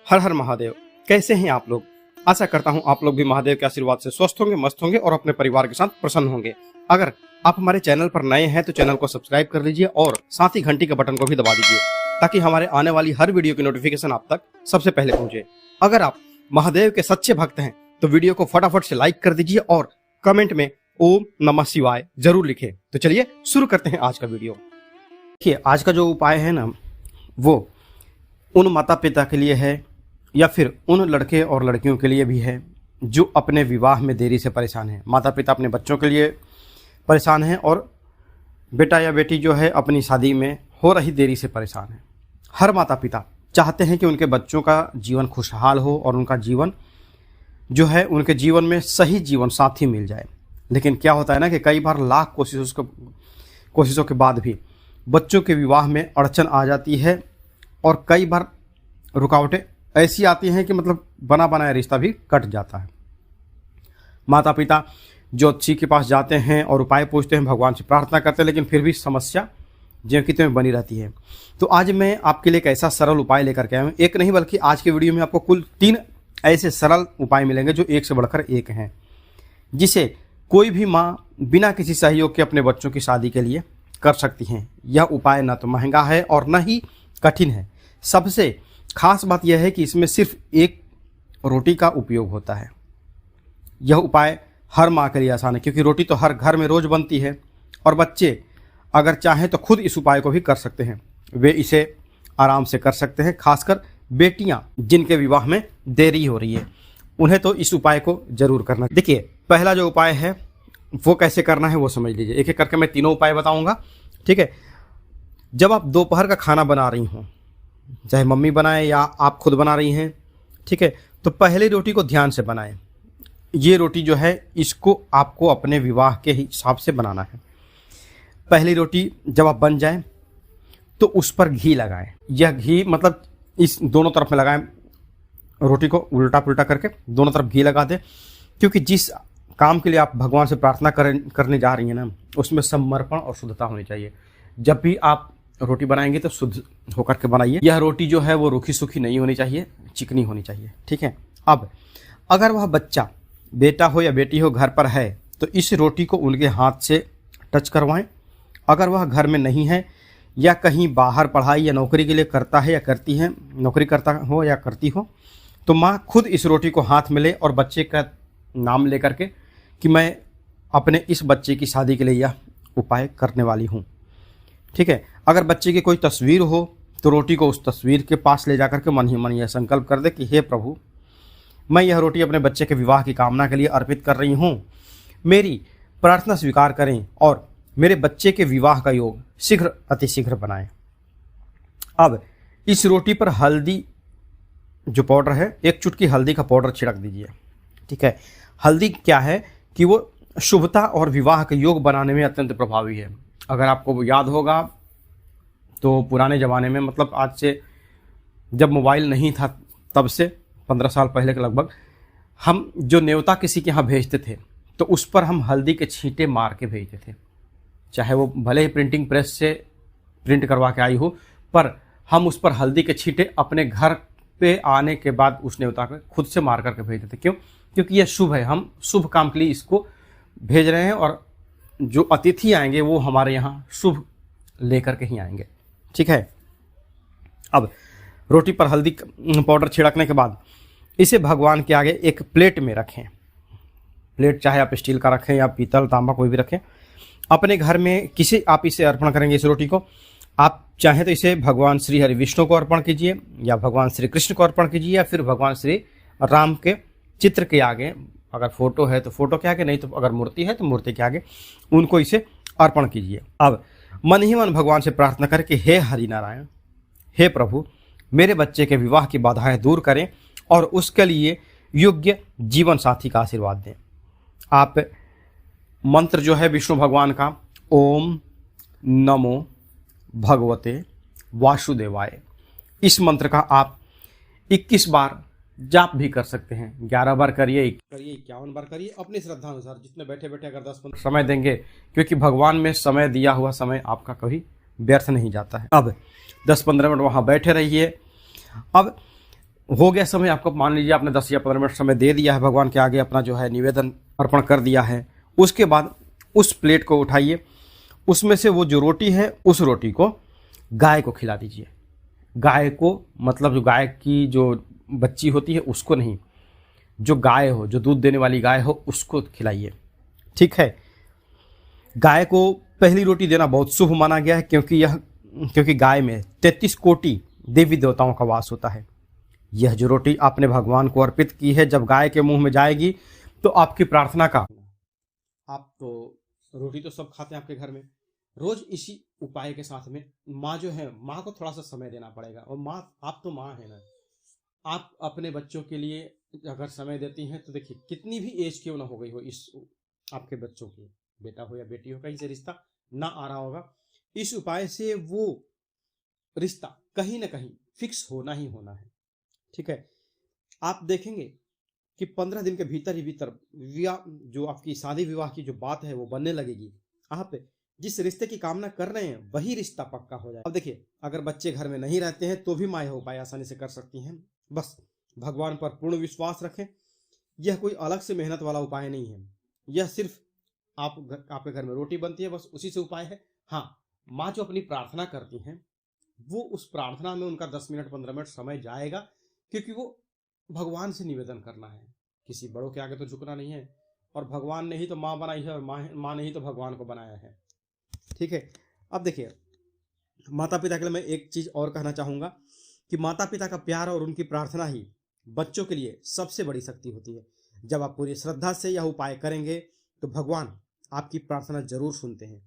हर हर महादेव। कैसे हैं आप लोग? आशा करता हूं आप लोग भी महादेव के आशीर्वाद से स्वस्थ होंगे, मस्त होंगे और अपने परिवार के साथ प्रसन्न होंगे। अगर आप हमारे चैनल पर नए हैं तो चैनल को सब्सक्राइब कर लीजिए और साथ ही घंटी के बटन को भी दबा दीजिए ताकि हमारे आने वाली हर वीडियो की नोटिफिकेशन आप तक सबसे पहले पहुंचे। अगर आप महादेव के सच्चे भक्त हैं तो वीडियो को फटाफट से लाइक कर दीजिए और कमेंट में ओम नमः शिवाय जरूर लिखें। तो चलिए शुरू करते हैं आज का वीडियो। देखिए, आज का जो उपाय है ना, वो उन माता पिता के लिए है या फिर उन लड़के और लड़कियों के लिए भी है जो अपने विवाह में देरी से परेशान हैं। माता पिता अपने बच्चों के लिए परेशान हैं और बेटा या बेटी जो है अपनी शादी में हो रही देरी से परेशान है। हर माता पिता चाहते हैं कि उनके बच्चों का जीवन खुशहाल हो और उनका जीवन जो है, उनके जीवन में सही जीवन साथी मिल जाए। लेकिन क्या होता है ना कि कई बार लाख कोशिशों के बाद भी बच्चों के विवाह में अड़चन आ जाती है और कई बार रुकावटें ऐसी आती हैं कि मतलब बना बनाया रिश्ता भी कट जाता है। माता पिता ज्योतिषी के पास जाते हैं और उपाय पूछते हैं, भगवान से प्रार्थना करते हैं, लेकिन फिर भी समस्या ज्यों की त्यों बनी रहती है। तो आज मैं आपके लिए एक ऐसा सरल उपाय लेकर के आया हूँ। एक नहीं बल्कि आज के वीडियो में आपको कुल 3 ऐसे सरल उपाय मिलेंगे जो एक से बढ़कर एक हैं, जिसे कोई भी माँ बिना किसी सहयोग के अपने बच्चों की शादी के लिए कर सकती हैं। यह उपाय न तो महंगा है और न ही कठिन है। सबसे खास बात यह है कि इसमें सिर्फ एक रोटी का उपयोग होता है। यह उपाय हर माँ के लिए आसान है क्योंकि रोटी तो हर घर में रोज बनती है और बच्चे अगर चाहें तो खुद इस उपाय को भी कर सकते हैं। वे इसे आराम से कर सकते हैं। खासकर बेटियां जिनके विवाह में देरी हो रही है, उन्हें तो इस उपाय को जरूर करना। देखिए, पहला जो उपाय है वो कैसे करना है वो समझ लीजिए। एक एक करके मैं तीनों उपाय बताऊंगा, ठीक है। जब आप दोपहर का खाना बना रही हों, चाहे मम्मी बनाए या आप खुद बना रही हैं, ठीक है, तो पहली रोटी को ध्यान से बनाएं। ये रोटी जो है इसको आपको अपने विवाह के हिसाब से बनाना है। पहली रोटी जब आप बन जाए तो उस पर घी लगाएं। यह घी मतलब इस दोनों तरफ में लगाएं, रोटी को उल्टा पुल्टा करके दोनों तरफ घी लगा दें, क्योंकि जिस काम के लिए आप भगवान से प्रार्थना करने जा रही हैं ना, उसमें समर्पण और शुद्धता होनी चाहिए। जब भी आप रोटी बनाएंगे तो शुद्ध होकर के बनाइए। यह रोटी जो है वो रूखी सूखी नहीं होनी चाहिए, चिकनी होनी चाहिए, ठीक है। अब अगर वह बच्चा बेटा हो या बेटी हो घर पर है तो इस रोटी को उनके हाथ से टच करवाएं। अगर वह घर में नहीं है या कहीं बाहर पढ़ाई या नौकरी के लिए करता है या करती है, नौकरी करता हो या करती हो, तो माँ खुद इस रोटी को हाथ में ले और बच्चे का नाम ले करके कि मैं अपने इस बच्चे की शादी के लिए यह उपाय करने वाली हूँ, ठीक है। अगर बच्चे की कोई तस्वीर हो तो रोटी को उस तस्वीर के पास ले जाकर के मन ही मन यह संकल्प कर दे कि हे प्रभु, मैं यह रोटी अपने बच्चे के विवाह की कामना के लिए अर्पित कर रही हूँ। मेरी प्रार्थना स्वीकार करें और मेरे बच्चे के विवाह का योग शीघ्र अतिशीघ्र बनाएं। अब इस रोटी पर हल्दी जो पाउडर है, 1 चुटकी हल्दी का पाउडर छिड़क दीजिए, ठीक है। हल्दी क्या है कि वो शुभता और विवाह के योग बनाने में अत्यंत प्रभावी है। अगर आपको वो याद होगा तो पुराने ज़माने में, मतलब आज से जब मोबाइल नहीं था तब से 15 साल पहले के लगभग, हम जो न्योता किसी के यहाँ भेजते थे तो उस पर हम हल्दी के छींटे मार के भेजते थे। चाहे वो भले ही प्रिंटिंग प्रेस से प्रिंट करवा के आई हो, पर हम उस पर हल्दी के छींटे अपने घर पे आने के बाद उस न्योता को खुद से मार करके भेजते थे। क्यों? क्योंकि यह शुभ है, हम शुभ काम के लिए इसको भेज रहे हैं और जो अतिथि आएंगे वो हमारे यहाँ शुभ लेकर के ही आएंगे, ठीक है। अब रोटी पर हल्दी पाउडर छिड़कने के बाद इसे भगवान के आगे एक प्लेट में रखें। प्लेट चाहे आप स्टील का रखें या पीतल तांबा कोई भी रखें। अपने घर में किसे आप इसे अर्पण करेंगे इस रोटी को, आप चाहें तो इसे भगवान श्री हरि विष्णु को अर्पण कीजिए या भगवान श्री कृष्ण को अर्पण कीजिए या फिर भगवान श्री राम के चित्र के आगे, अगर फोटो है तो फोटो के आगे, नहीं तो अगर मूर्ति है तो मूर्ति के आगे उनको इसे अर्पण कीजिए। अब मन ही मन भगवान से प्रार्थना करें कि हे हरि नारायण, हे प्रभु, मेरे बच्चे के विवाह की बाधाएं दूर करें और उसके लिए योग्य जीवन साथी का आशीर्वाद दें। आप मंत्र जो है विष्णु भगवान का, ओम नमो भगवते वासुदेवाय, इस मंत्र का आप 21 बार जाप भी कर सकते हैं। 11 बार करिए, 51 बार करिए, अपनी श्रद्धा अनुसार जितने बैठे बैठे अगर 10-15 समय देंगे, क्योंकि भगवान में समय दिया हुआ समय आपका कभी व्यर्थ नहीं जाता है। अब 10-15 मिनट वहाँ बैठे रहिए। अब हो गया समय आपको, मान लीजिए आपने 10 या 15 मिनट समय दे दिया है, भगवान के आगे अपना जो है निवेदन अर्पण कर दिया है। उसके बाद उस प्लेट को उठाइए, उसमें से वो जो रोटी है उस रोटी को गाय को खिला दीजिए। गाय को मतलब जो गाय की जो बच्ची होती है उसको नहीं, जो गाय हो, जो दूध देने वाली गाय हो उसको खिलाइए। ठीक है। गाय को पहली रोटी देना बहुत शुभ माना गया है, क्योंकि गाय में 33 कोटि देवी देवताओं का वास होता है। यह जो रोटी आपने भगवान को अर्पित की है, जब गाय के मुंह में जाएगी तो आपकी प्रार्थना का, आप तो रोटी तो सब खाते हैं आपके घर में, रोज इसी उपाय के साथ में माँ जो है, माँ को थोड़ा सा समय देना पड़ेगा। और माँ, आप तो माँ है ना, आप अपने बच्चों के लिए अगर समय देती हैं तो देखिए कितनी भी एज क्यों ना हो गई हो, इस आपके बच्चों की, बेटा हो या बेटी हो, कहीं से रिश्ता ना आ रहा होगा, इस उपाय से वो रिश्ता कहीं ना कहीं फिक्स होना ही होना है। ठीक है। आप देखेंगे कि 15 दिन के भीतर ही भीतर जो आपकी शादी विवाह की जो बात है वो बनने लगेगी। आप जिस रिश्ते की कामना कर रहे हैं वही रिश्ता पक्का हो जाए। अब देखिए, अगर बच्चे घर में नहीं रहते हैं तो भी माँ यह उपाय आसानी से कर सकती हैं। बस भगवान पर पूर्ण विश्वास रखें। यह कोई अलग से मेहनत वाला उपाय नहीं है, यह सिर्फ आपके घर में रोटी बनती है, बस उसी से उपाय है। हाँ, माँ जो अपनी प्रार्थना करती हैं वो उस प्रार्थना में उनका 10 मिनट 15 मिनट समय जाएगा, क्योंकि वो भगवान से निवेदन करना है, किसी बड़ों के आगे तो झुकना नहीं है। और भगवान ने ही तो माँ बनाई है, और माँ ने ही तो भगवान को बनाया है। ठीक है। अब देखिए, माता पिता के लिए मैं एक चीज और कहना चाहूंगा कि माता पिता का प्यार और उनकी प्रार्थना ही बच्चों के लिए सबसे बड़ी शक्ति होती है। जब आप पूरी श्रद्धा से यह उपाय करेंगे तो भगवान आपकी प्रार्थना जरूर सुनते हैं।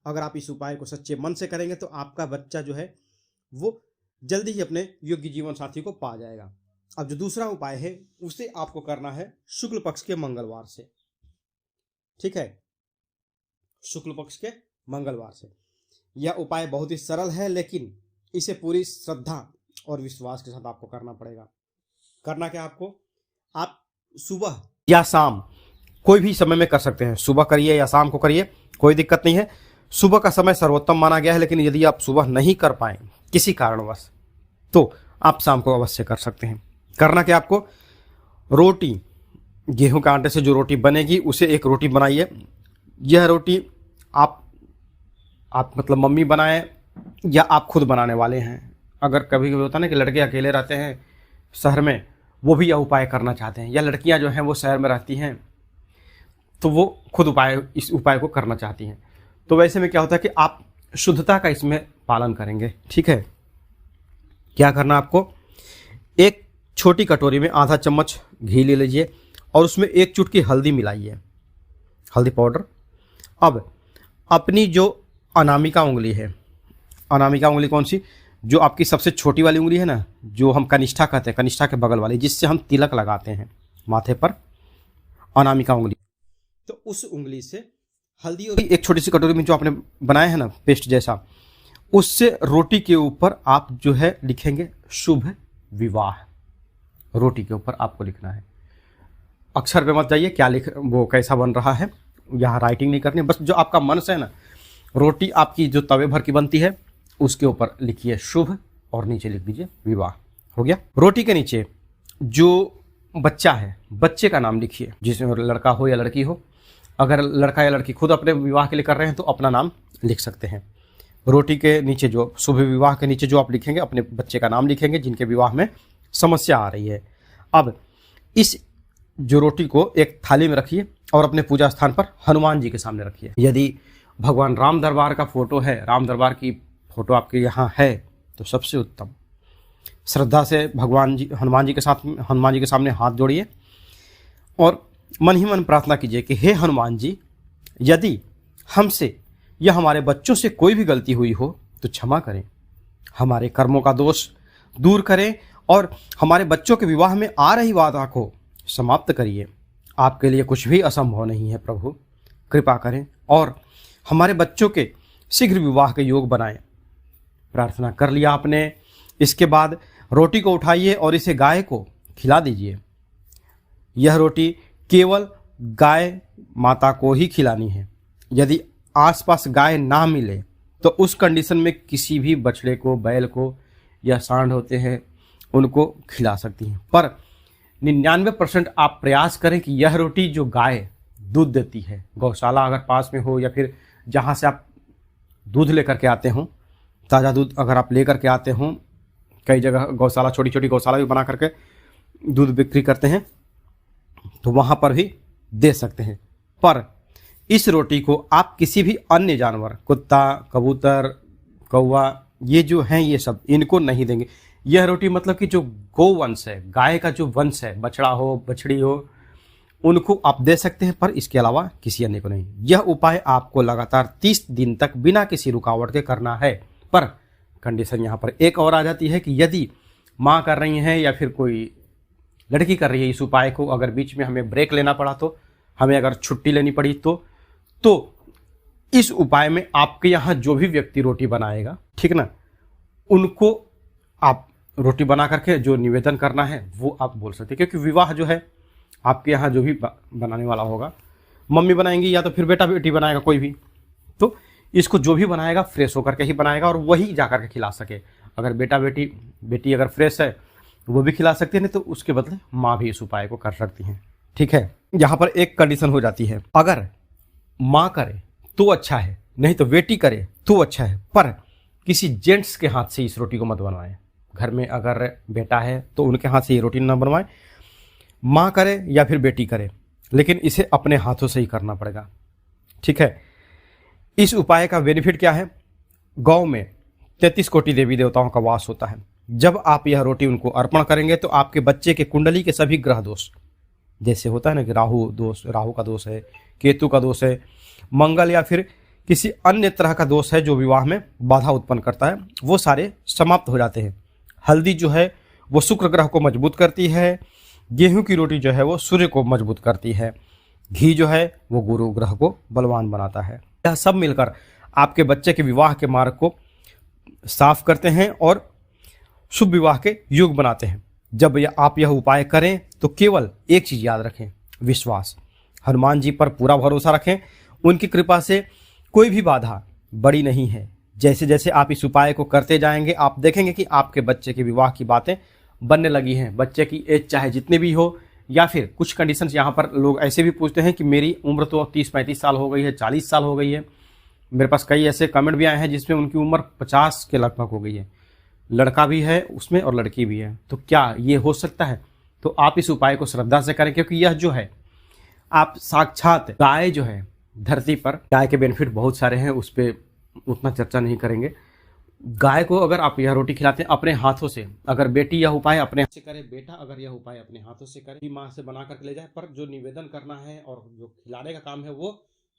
अगर आप इस उपाय को सच्चे मन से करेंगे तो आपका बच्चा जो है वो जल्दी ही अपने योग्य जीवन साथी को पा जाएगा। अब जो दूसरा उपाय है उसे आपको करना है शुक्ल पक्ष के मंगलवार से। ठीक है, शुक्ल पक्ष के मंगलवार से। यह उपाय बहुत ही सरल है, लेकिन इसे पूरी श्रद्धा और विश्वास के साथ आपको करना पड़ेगा। करना क्या आपको, आप सुबह या शाम कोई भी समय में कर सकते हैं। सुबह करिए या शाम को करिए, कोई दिक्कत नहीं है। सुबह का समय सर्वोत्तम माना गया है, लेकिन यदि आप सुबह नहीं कर पाए किसी कारणवश तो आप शाम को अवश्य कर सकते हैं। करना क्या आपको, रोटी, गेहूं के आटे से जो रोटी बनेगी उसे एक रोटी बनाइए। यह रोटी आप मतलब मम्मी बनाए या आप खुद बनाने वाले हैं। अगर कभी कभी होता है ना कि लड़के अकेले रहते हैं शहर में, वो भी यह उपाय करना चाहते हैं, या लड़कियां जो हैं वो शहर में रहती हैं तो वो खुद इस उपाय को करना चाहती हैं। तो वैसे में क्या होता है कि आप शुद्धता का इसमें पालन करेंगे। ठीक है। क्या करना आपको, एक छोटी कटोरी में आधा चम्मच घी ले लीजिए और उसमें एक चुटकी हल्दी मिलाइए, हल्दी पाउडर। अब अपनी जो अनामिका उंगली है, अनामिका उंगली कौन सी, जो आपकी सबसे छोटी वाली उंगली है ना, जो हम कनिष्ठा कहते हैं, कनिष्ठा के बगल वाली, जिससे हम तिलक लगाते हैं माथे पर, अनामिका उंगली, तो उस उंगली से हल्दी और एक छोटी सी कटोरी में जो आपने बनाया है ना पेस्ट जैसा, उससे रोटी के ऊपर आप जो है लिखेंगे शुभ विवाह। रोटी के ऊपर आपको लिखना है, अक्षर पे मत जाइए क्या वो कैसा बन रहा है, यहाँ राइटिंग नहीं करनी, बस जो आपका मन से है ना, रोटी आपकी जो तवे भर की बनती है उसके ऊपर लिखिए शुभ और नीचे लिख दीजिए विवाह। हो गया। रोटी के नीचे जो बच्चा है, बच्चे का नाम लिखिए, जिसमें लड़का हो या लड़की हो। अगर लड़का या लड़की खुद अपने विवाह के लिए कर रहे हैं तो अपना नाम लिख सकते हैं। रोटी के नीचे जो शुभ विवाह के नीचे जो आप लिखेंगे, अपने बच्चे का नाम लिखेंगे जिनके विवाह में समस्या आ रही है। अब इस जो रोटी को एक थाली में रखिए और अपने पूजा स्थान पर हनुमान जी के सामने रखिए। यदि भगवान राम दरबार का फोटो है, राम दरबार की फोटो आपके यहाँ है तो सबसे उत्तम। श्रद्धा से भगवान जी हनुमान जी के सामने हाथ जोड़िए और मन ही मन प्रार्थना कीजिए कि हे हनुमान जी, यदि हमसे या हमारे बच्चों से कोई भी गलती हुई हो तो क्षमा करें, हमारे कर्मों का दोष दूर करें और हमारे बच्चों के विवाह में आ रही बाधा को समाप्त करिए। आपके लिए कुछ भी असंभव नहीं है प्रभु, कृपा करें और हमारे बच्चों के शीघ्र विवाह के योग बनाएं। प्रार्थना कर लिया आपने, इसके बाद रोटी को उठाइए और इसे गाय को खिला दीजिए। यह रोटी केवल गाय माता को ही खिलानी है। यदि आसपास गाय ना मिले तो उस कंडीशन में किसी भी बछड़े को, बैल को या सांड होते हैं उनको खिला सकती हैं। पर 99% आप प्रयास करें कि यह रोटी जो गाय दूध देती है, गौशाला अगर पास में हो या फिर जहाँ से आप दूध लेकर के आते हों, ताज़ा दूध अगर आप लेकर के आते हों, कई जगह गौशाला, छोटी छोटी गौशाला भी बना करके दूध बिक्री करते हैं, तो वहाँ पर भी दे सकते हैं। पर इस रोटी को आप किसी भी अन्य जानवर, कुत्ता, कबूतर, कौवा, ये जो हैं ये सब, इनको नहीं देंगे। यह रोटी मतलब कि जो गोवंश है, गाय का जो वंश है, बछड़ा हो, बछड़ी हो, उनको आप दे सकते हैं, पर इसके अलावा किसी अन्य को नहीं। यह उपाय आपको लगातार 30 दिन तक बिना किसी रुकावट के करना है। पर कंडीशन यहाँ पर एक और आ जाती है कि यदि माँ कर रही हैं या फिर कोई लड़की कर रही है इस उपाय को, अगर बीच में हमें ब्रेक लेना पड़ा, तो हमें अगर छुट्टी लेनी पड़ी, तो इस उपाय में आपके यहाँ जो भी व्यक्ति रोटी बनाएगा, ठीक ना, उनको आप रोटी बना करके जो निवेदन करना है वो आप बोल सकते हैं। क्योंकि विवाह जो है आपके यहाँ जो भी बनाने वाला होगा, मम्मी बनाएंगी या तो फिर बेटा बेटी बनाएगा कोई भी, तो इसको जो भी बनाएगा फ्रेश होकर के ही बनाएगा और वही जा कर के खिला सके। अगर बेटा बेटी अगर फ्रेश है वो भी खिला सकती है, नहीं तो उसके बदले माँ भी इस उपाय को कर सकती हैं। ठीक है, यहाँ पर एक कंडीशन हो जाती है, अगर माँ करे तो अच्छा है, नहीं तो बेटी करे तो अच्छा है, पर किसी जेंट्स के हाथ से इस रोटी को मत बनवाएं। घर में अगर बेटा है तो उनके हाथ से ये रोटी ना बनवाएं, माँ करे या फिर बेटी करे, लेकिन इसे अपने हाथों से ही करना पड़ेगा। ठीक है, इस उपाय का बेनिफिट क्या है? गांव में 33 कोटि देवी देवताओं का वास होता है। जब आप यह रोटी उनको अर्पण करेंगे तो आपके बच्चे के कुंडली के सभी ग्रह दोष, जैसे होता है ना कि राहु का दोष है, केतु का दोष है, मंगल या फिर किसी अन्य तरह का दोष है जो विवाह में बाधा उत्पन्न करता है, वो सारे समाप्त हो जाते हैं। हल्दी जो है वो शुक्र ग्रह को मजबूत करती है, गेहूं की रोटी जो है वो सूर्य को मजबूत करती है, घी जो है वो गुरु ग्रह को बलवान बनाता है। यह सब मिलकर आपके बच्चे के विवाह के मार्ग को साफ करते हैं और शुभ विवाह के योग बनाते हैं। जब आप यह उपाय करें तो केवल एक चीज याद रखें, विश्वास। हनुमान जी पर पूरा भरोसा रखें, उनकी कृपा से कोई भी बाधा बड़ी नहीं है। जैसे जैसे आप इस उपाय को करते जाएंगे आप देखेंगे कि आपके बच्चे के विवाह की बातें बनने लगी हैं। बच्चे की एज चाहे जितनी भी हो, या फिर कुछ कंडीशंस यहाँ पर लोग ऐसे भी पूछते हैं कि मेरी उम्र तो 30-35 साल हो गई है, 40 साल हो गई है। मेरे पास कई ऐसे कमेंट भी आए हैं जिसमें उनकी उम्र 50 के लगभग हो गई है, लड़का भी है उसमें और लड़की भी है। तो क्या ये हो सकता है? तो आप इस उपाय को श्रद्धा से करें, क्योंकि यह जो है आप साक्षात गाय जो है धरती पर, गाय के बेनिफिट बहुत सारे हैं, उस पर उतना चर्चा नहीं करेंगे। गाय को अगर आप यह रोटी खिलाते हैं अपने हाथों से, अगर बेटी यह उपाय अपने हाथ से करे, बेटा अगर यह उपाय अपने हाथों से करे, माँ से बना करके ले जाए, पर जो निवेदन करना है और जो खिलाने का काम है वो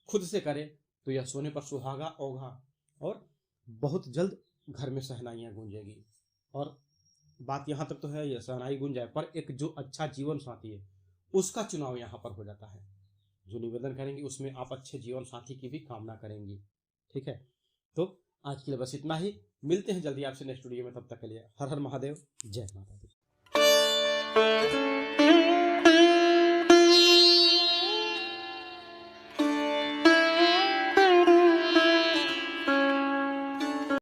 खुद से करे, तो यह सोने पर सुहागा होगा और बहुत जल्द घर में शहनाइयाँ गूंजेगी। और बात यहाँ तक तो है यह शहनाई गूंज जाए, पर एक जो अच्छा जीवन साथी है उसका चुनाव यहाँ पर हो जाता है। जो निवेदन करेंगी उसमें आप अच्छे जीवन साथी की भी कामना करेंगी। ठीक है, तो आज के लिए बस इतना ही। मिलते हैं जल्दी आपसे नेक्स्ट वीडियो में, तब तक के लिए हर हर महादेव, जय माता दी।